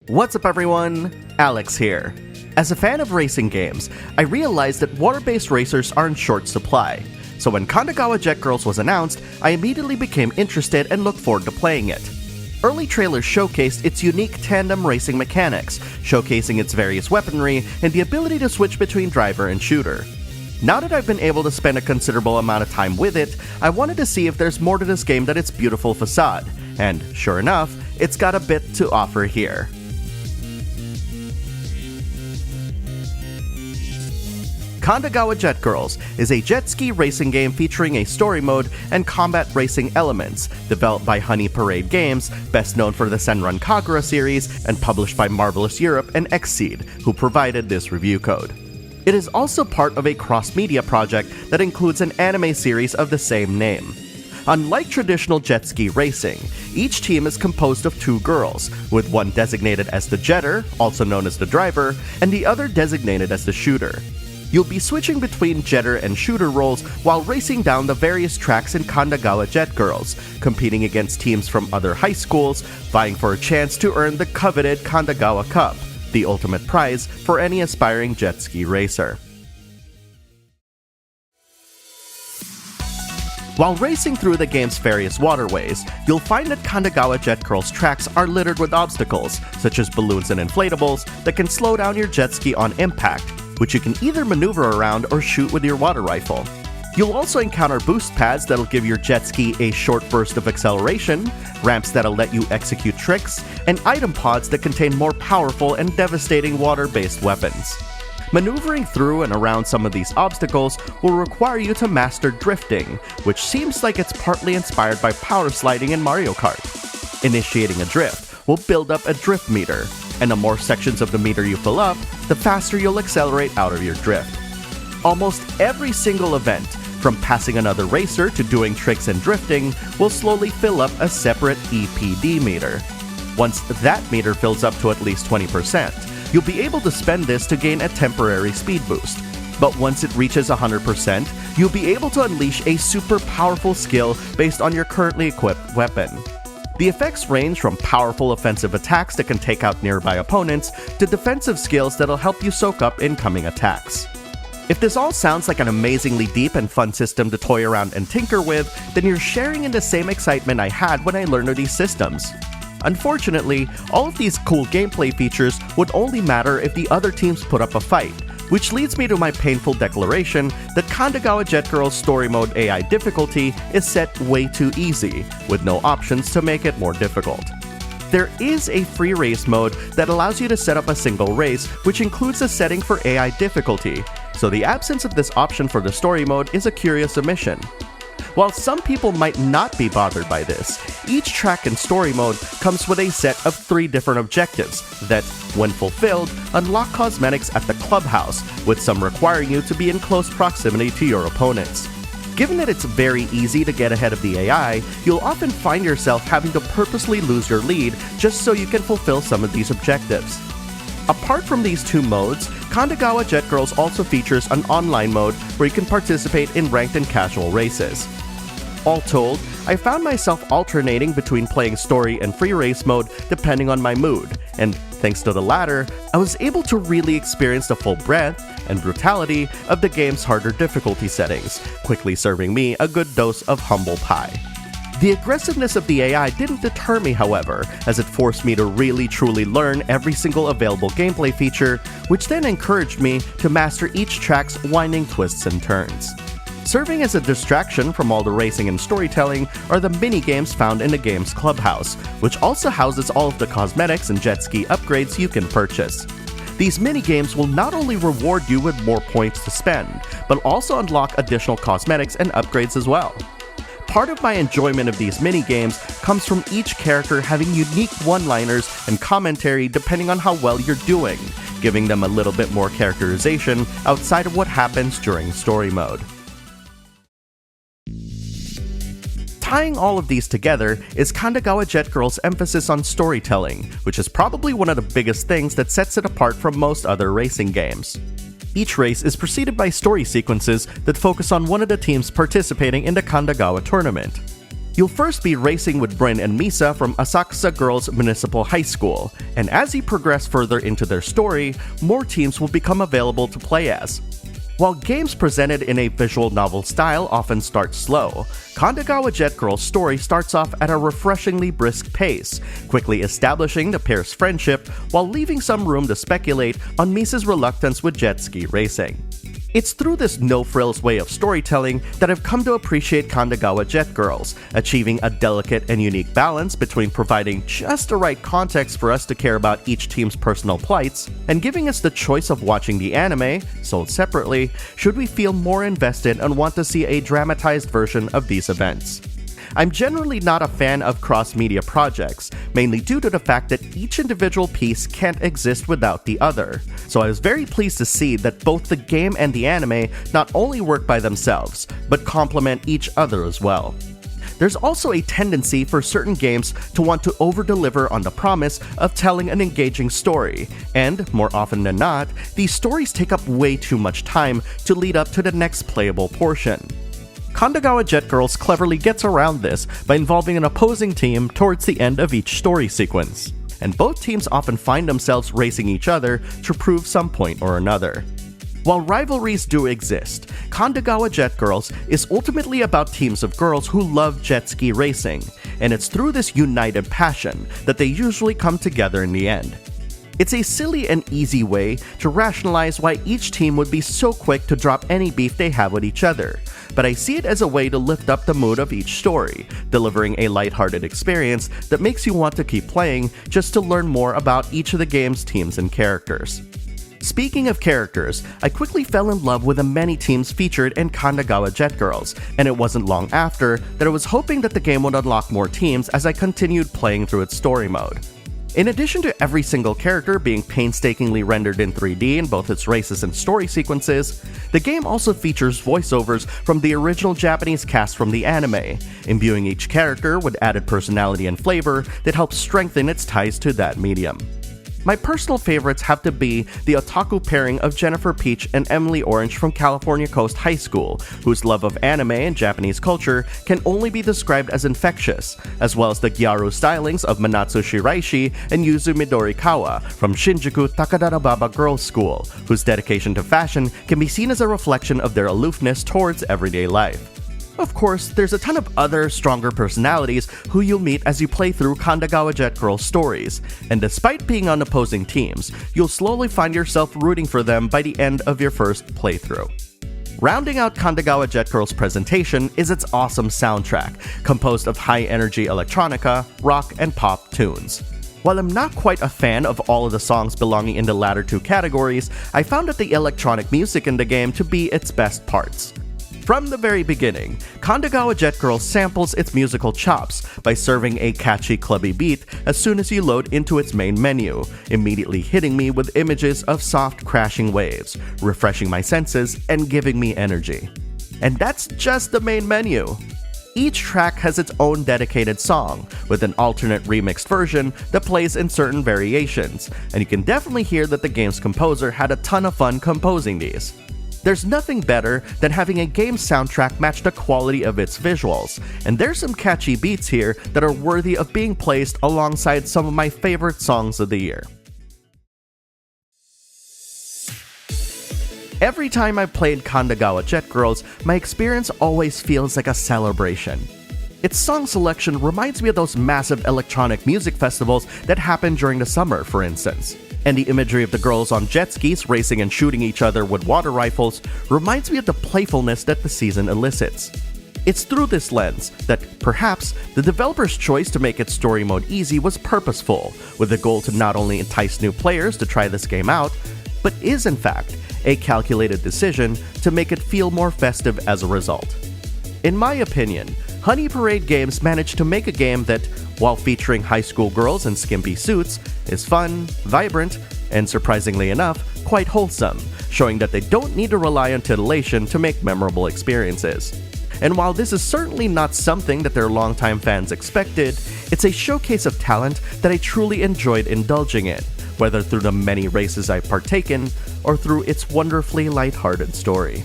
What's up everyone? Alex here. As a fan of racing games, I realized that water-based racers are in short supply. So when Kandagawa Jet Girls was announced, I immediately became interested and looked forward to playing it. Early trailers showcased its unique tandem racing mechanics, showcasing its various weaponry and the ability to switch between driver and shooter. Now that I've been able to spend a considerable amount of time with it, I wanted to see if there's more to this game than its beautiful facade, and sure enough, it's got a bit to offer here. Kandagawa Jet Girls is a jet ski racing game featuring a story mode and combat racing elements, developed by Honey Parade Games, best known for the Senran Kagura series, and published by Marvelous Europe and XSEED, who provided this review code. It is also part of a cross-media project that includes an anime series of the same name. Unlike traditional jet ski racing, each team is composed of two girls, with one designated as the jetter, also known as the driver, and the other designated as the shooter. You'll be switching between jetter and shooter roles while racing down the various tracks in Kandagawa Jet Girls, competing against teams from other high schools, vying for a chance to earn the coveted Kandagawa Cup, the ultimate prize for any aspiring jet ski racer. While racing through the game's various waterways, you'll find that Kandagawa Jet Girls tracks are littered with obstacles, such as balloons and inflatables, that can slow down your jet ski on impact, which you can either maneuver around or shoot with your water rifle. You'll also encounter boost pads that'll give your jet ski a short burst of acceleration, ramps that'll let you execute tricks, and item pods that contain more powerful and devastating water-based weapons. Maneuvering through and around some of these obstacles will require you to master drifting, which seems like it's partly inspired by power sliding in Mario Kart. Initiating a drift will build up a drift meter, and the more sections of the meter you fill up, the faster you'll accelerate out of your drift. Almost every single event, from passing another racer to doing tricks and drifting, will slowly fill up a separate EPD meter. Once that meter fills up to at least 20%, you'll be able to spend this to gain a temporary speed boost. But once it reaches 100%, you'll be able to unleash a super powerful skill based on your currently equipped weapon. The effects range from powerful offensive attacks that can take out nearby opponents to defensive skills that'll help you soak up incoming attacks. If this all sounds like an amazingly deep and fun system to toy around and tinker with, then you're sharing in the same excitement I had when I learned of these systems. Unfortunately, all of these cool gameplay features would only matter if the other teams put up a fight, which leads me to my painful declaration that Kandagawa Jet Girls Story Mode AI difficulty is set way too easy, with no options to make it more difficult. There is a free race mode that allows you to set up a single race, which includes a setting for AI difficulty, so the absence of this option for the story mode is a curious omission. While some people might not be bothered by this, each track in story mode comes with a set of 3 different objectives that, when fulfilled, unlock cosmetics at the clubhouse, with some requiring you to be in close proximity to your opponents. Given that it's very easy to get ahead of the AI, you'll often find yourself having to purposely lose your lead just so you can fulfill some of these objectives. Apart from these 2 modes, Kandagawa Jet Girls also features an online mode where you can participate in ranked and casual races. All told, I found myself alternating between playing story and free race mode depending on my mood, and thanks to the latter, I was able to really experience the full breadth and brutality of the game's harder difficulty settings, quickly serving me a good dose of humble pie. The aggressiveness of the AI didn't deter me, however, as it forced me to really truly learn every single available gameplay feature, which then encouraged me to master each track's winding twists and turns. Serving as a distraction from all the racing and storytelling are the mini-games found in the game's clubhouse, which also houses all of the cosmetics and jet ski upgrades you can purchase. These mini-games will not only reward you with more points to spend, but also unlock additional cosmetics and upgrades as well. Part of my enjoyment of these mini-games comes from each character having unique one-liners and commentary depending on how well you're doing, giving them a little bit more characterization outside of what happens during story mode. Tying all of these together is Kandagawa Jet Girls' emphasis on storytelling, which is probably one of the biggest things that sets it apart from most other racing games. Each race is preceded by story sequences that focus on one of the teams participating in the Kandagawa tournament. You'll first be racing with Bryn and Misa from Asakusa Girls Municipal High School, and as you progress further into their story, more teams will become available to play as. While games presented in a visual novel style often start slow, Kandagawa Jet Girls' story starts off at a refreshingly brisk pace, quickly establishing the pair's friendship while leaving some room to speculate on Misa's reluctance with jet ski racing. It's through this no-frills way of storytelling that I've come to appreciate Kandagawa Jet Girls, achieving a delicate and unique balance between providing just the right context for us to care about each team's personal plights, and giving us the choice of watching the anime, sold separately, should we feel more invested and want to see a dramatized version of these events. I'm generally not a fan of cross-media projects, mainly due to the fact that each individual piece can't exist without the other. So I was very pleased to see that both the game and the anime not only work by themselves, but complement each other as well. There's also a tendency for certain games to want to over-deliver on the promise of telling an engaging story, and, more often than not, these stories take up way too much time to lead up to the next playable portion. Kandagawa Jet Girls cleverly gets around this by involving an opposing team towards the end of each story sequence, and both teams often find themselves racing each other to prove some point or another. While rivalries do exist, Kandagawa Jet Girls is ultimately about teams of girls who love jet ski racing, and it's through this united passion that they usually come together in the end. It's a silly and easy way to rationalize why each team would be so quick to drop any beef they have with each other, but I see it as a way to lift up the mood of each story, delivering a lighthearted experience that makes you want to keep playing just to learn more about each of the game's teams and characters. Speaking of characters, I quickly fell in love with the many teams featured in Kandagawa Jet Girls, and it wasn't long after that I was hoping that the game would unlock more teams as I continued playing through its story mode. In addition to every single character being painstakingly rendered in 3D in both its races and story sequences, the game also features voiceovers from the original Japanese cast from the anime, imbuing each character with added personality and flavor that helps strengthen its ties to that medium. My personal favorites have to be the otaku pairing of Jennifer Peach and Emily Orange from California Coast High School, whose love of anime and Japanese culture can only be described as infectious, as well as the gyaru stylings of Manatsu Shiraishi and Yuzu Midorikawa from Shinjuku Takadarababa Girls' School, whose dedication to fashion can be seen as a reflection of their aloofness towards everyday life. Of course, there's a ton of other, stronger personalities who you'll meet as you play through Kandagawa Jet Girls' stories, and despite being on opposing teams, you'll slowly find yourself rooting for them by the end of your first playthrough. Rounding out Kandagawa Jet Girls' presentation is its awesome soundtrack, composed of high-energy electronica, rock, and pop tunes. While I'm not quite a fan of all of the songs belonging in the latter two categories, I found that the electronic music in the game to be its best parts. From the very beginning, Kandagawa Jet Girls samples its musical chops by serving a catchy clubby beat as soon as you load into its main menu, immediately hitting me with images of soft crashing waves, refreshing my senses and giving me energy. And that's just the main menu. Each track has its own dedicated song, with an alternate remixed version that plays in certain variations, and you can definitely hear that the game's composer had a ton of fun composing these. There's nothing better than having a game soundtrack match the quality of its visuals, and there's some catchy beats here that are worthy of being placed alongside some of my favorite songs of the year. Every time I've played Kandagawa Jet Girls, my experience always feels like a celebration. Its song selection reminds me of those massive electronic music festivals that happen during the summer, for instance. And the imagery of the girls on jet skis racing and shooting each other with water rifles reminds me of the playfulness that the season elicits. It's through this lens that, perhaps, the developer's choice to make its story mode easy was purposeful, with the goal to not only entice new players to try this game out, but is in fact a calculated decision to make it feel more festive as a result. In my opinion, Honey Parade Games managed to make a game that, while featuring high school girls in skimpy suits, is fun, vibrant, and surprisingly enough, quite wholesome, showing that they don't need to rely on titillation to make memorable experiences. And while this is certainly not something that their longtime fans expected, it's a showcase of talent that I truly enjoyed indulging in, whether through the many races I've partaken or through its wonderfully lighthearted story.